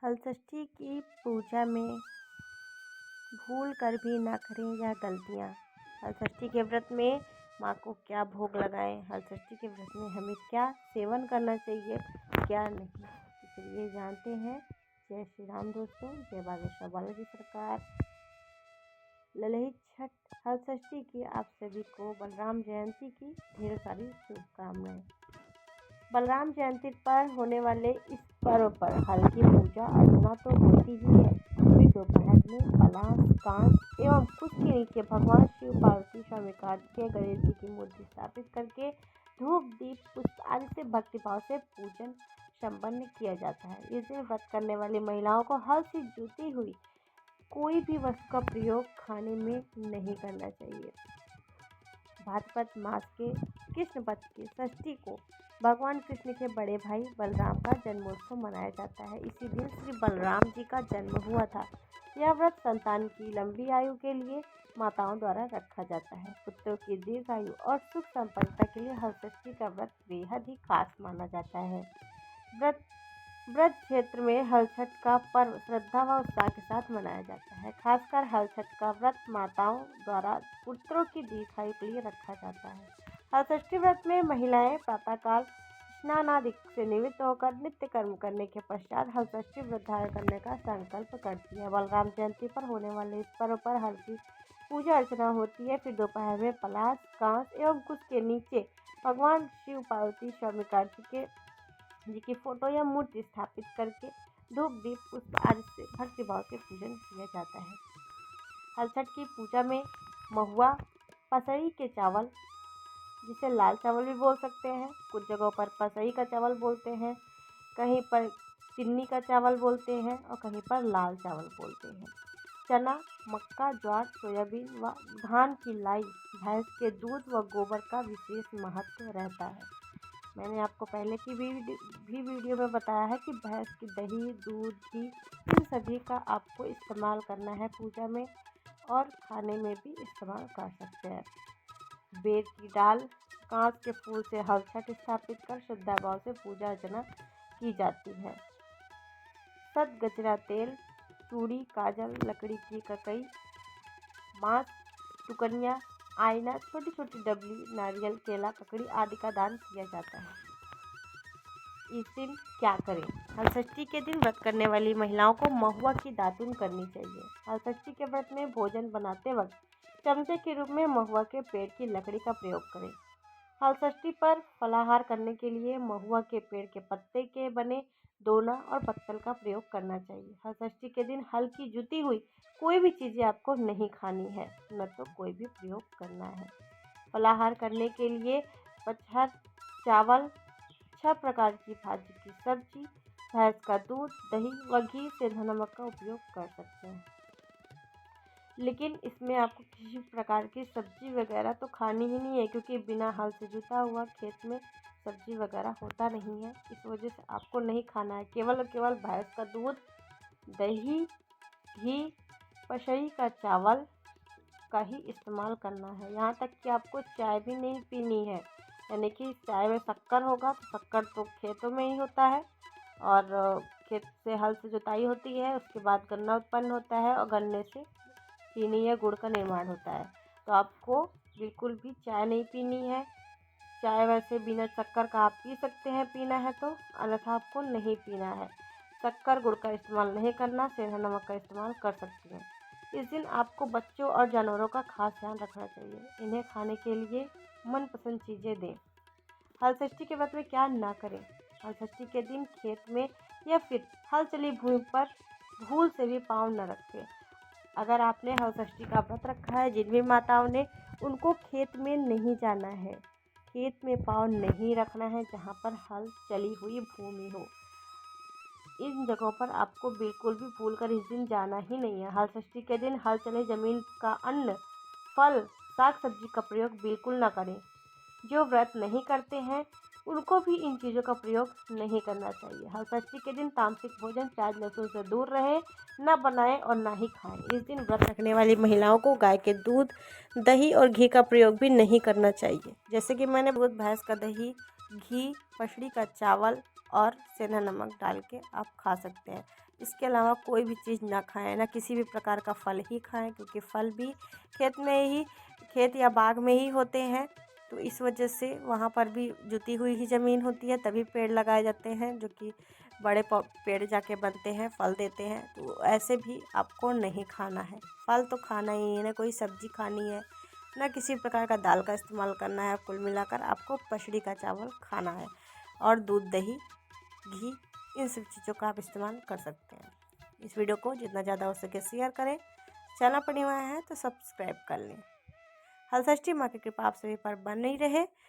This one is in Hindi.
हलषष्ठी की पूजा में भूल कर भी ना करें यह गलतियाँ। हलषष्ठी के व्रत में माँ को क्या भोग लगाएं, हलषष्ठी के व्रत में हमें क्या सेवन करना चाहिए, क्या नहीं, तो चलिए जानते हैं। जय श्री राम दोस्तों, जय बागेश्वर बालाजी सरकार। ललित छठ हलषष्ठी की आप सभी को बलराम जयंती की ढेर सारी शुभकामनाएं। बलराम जयंती पर होने वाले इस पर्व पर हल की पूजा अर्चना तो होती ही है, फिर दोपहर में पलाश, कांच एवं कुछ के नीचे भगवान शिव, पार्वती, स्वामी कार्तिकेय, गणेश जी की मूर्ति स्थापित करके धूप, दीप, पुष्प आदि से भक्तिभाव से पूजन संपन्न किया जाता है। इस दिन व्रत करने वाली महिलाओं को हल से जुटी हुई कोई भी वस्तु का प्रयोग खाने में नहीं करना चाहिए। भाद्रपद मास के कृष्ण पक्ष की षष्ठी को भगवान कृष्ण के बड़े भाई बलराम का जन्मोत्सव मनाया जाता है। इसी दिन श्री बलराम जी का जन्म हुआ था। यह व्रत संतान की लंबी आयु के लिए माताओं द्वारा रखा जाता है। पुत्रों की दीर्घायु और सुख संपन्नता के लिए हलषष्ठी का व्रत बेहद ही खास माना जाता है। व्रत क्षेत्र में हलछठ का पर्व श्रद्धा व उत्साह के साथ मनाया जाता है। खासकर हलछठ का व्रत माताओं द्वारा पुत्रों की दीर्घायु के लिए रखा जाता है। हलषष्ठी व्रत में महिलाएं प्रातःकाल स्नानादि से निवृत्त होकर नित्य कर्म करने के पश्चात हलषष्ठी व्रत धारण करने का संकल्प करती है। बलराम जयंती पर होने वाले इस पर्व पर हल की पूजा अर्चना होती है। फिर दोपहर में पलाश, कांच एवं कुछ के नीचे भगवान शिव, पार्वती, स्वामी कार्तिकेय जी की फोटो या मूर्ति स्थापित करके धूप, दीप, पुष्प आदि से भक्तिभाव से पूजन किया जाता है। हलछठ की पूजा में महुआ, पसई के चावल, जिसे लाल चावल भी बोल सकते हैं, कुछ जगहों पर पसई का चावल बोलते हैं, कहीं पर चिन्नी का चावल बोलते हैं और कहीं पर लाल चावल बोलते हैं। चना, मक्का, ज्वार, सोयाबीन व धान की लाई, भैंस के दूध व गोबर का विशेष महत्व रहता है। मैंने आपको पहले की भी वीडियो में बताया है कि भैंस की दही, दूध, घी इन सभी का आपको इस्तेमाल करना है पूजा में और खाने में भी इस्तेमाल कर सकते हैं। बेर की डाल, कांच के फूल से हलछठ स्थापित कर श्रद्धा भाव से पूजा अर्चना की जाती है। सत गजरा तेल, चूड़ी, काजल, लकड़ी की ककई, बांस, टुकनिया, आईना, छोटी छोटी डबली, नारियल, केला, ककड़ी आदि का दान किया जाता है। इस दिन क्या करें? हलषष्ठी के दिन व्रत करने वाली महिलाओं को महुआ की दातून करनी चाहिए। हलषष्ठी के व्रत में भोजन बनाते वक्त चमचे के रूप में महुआ के पेड़ की लकड़ी का प्रयोग करें। हलषष्ठी पर फलाहार करने के लिए महुआ के पेड़ के पत्ते के बने दोना और पत्तल का प्रयोग करना चाहिए। हलषष्ठी के दिन हल की जुती हुई कोई भी चीज़ें आपको नहीं खानी है, न तो कोई भी प्रयोग करना है। फलाहार करने के लिए पचहर, चावल, 6 प्रकार की भाजी की सब्जी, भैंस का दूध, दही व घी से नमक का उपयोग कर सकते हैं। लेकिन इसमें आपको किसी प्रकार की सब्जी वगैरह तो खानी ही नहीं है, क्योंकि बिना हल से जुता हुआ खेत में सब्जी वगैरह होता नहीं है। इस वजह से आपको नहीं खाना है। केवल और केवल भैंस का दूध, दही, घी, पसई का चावल का ही इस्तेमाल करना है। यहाँ तक कि आपको चाय भी नहीं पीनी है, यानी कि चाय में शक्कर होगा तो शक्कर तो खेतों में ही होता है और खेत से हल से जुताई होती है, उसके बाद गन्ना उत्पन्न होता है और गन्ने से चीनी या गुड़ का निर्माण होता है। तो आपको बिल्कुल भी चाय नहीं पीनी है। चाय वैसे बिना शक्कर का आप पी सकते हैं, पीना है तो, अन्यथा आपको नहीं पीना है। शक्कर, गुड़ का इस्तेमाल नहीं करना, सेंधा नमक का इस्तेमाल कर सकते हैं। इस दिन आपको बच्चों और जानवरों का खास ध्यान रखना चाहिए। इन्हें खाने के लिए मनपसंद चीज़ें दें। हलषष्ठी के व्रत में क्या ना करें? हलषष्ठी के दिन खेत में या फिर हल चली भूमि पर भूल से भी पाँव न रखें। अगर आपने हलषष्ठी का व्रत रखा है, जिन भी माताओं ने, उनको खेत में नहीं जाना है, खेत में पाँव नहीं रखना है जहाँ पर हल चली हुई भूमि हो। इन जगहों पर आपको बिल्कुल भी भूलकर इस दिन जाना ही नहीं है। हलषष्ठी के दिन हल चले जमीन का अन्न, फल, साग सब्जी का प्रयोग बिल्कुल ना करें। जो व्रत नहीं करते हैं उनको भी इन चीज़ों का प्रयोग नहीं करना चाहिए। हलषष्ठी के दिन तामसिक भोजन, प्याज लहसुन से दूर रहें, ना बनाएं और ना ही खाएं। इस दिन व्रत रखने वाली महिलाओं को गाय के दूध, दही और घी का प्रयोग भी नहीं करना चाहिए। जैसे कि मैंने बहुत भैंस का दही, घी, पसड़ी का चावल, और सेंधा नमक डाल के आप खा सकते हैं। इसके अलावा कोई भी चीज़ ना खाएं, ना किसी भी प्रकार का फल ही खाएं, क्योंकि फल भी खेत या बाग में ही होते हैं। तो इस वजह से वहाँ पर भी जुती हुई ही ज़मीन होती है, तभी पेड़ लगाए जाते हैं, जो कि बड़े पेड़ जाके बनते हैं, फल देते हैं। तो ऐसे भी आपको नहीं खाना है। फल तो खाना ही है, ना कोई सब्ज़ी खानी है, ना किसी प्रकार का दाल का इस्तेमाल करना है। कुल मिलाकर आपको पचड़ी का चावल खाना है। और दूध, दही, घी, इन सब चीज़ों का आप इस्तेमाल कर सकते हैं। इस वीडियो को जितना ज़्यादा हो सके शेयर करें। चैनल पर नए आए हैं तो सब्सक्राइब कर लें। हल षष्ठी माँ की कृपा आप सभी पर बनी रहे।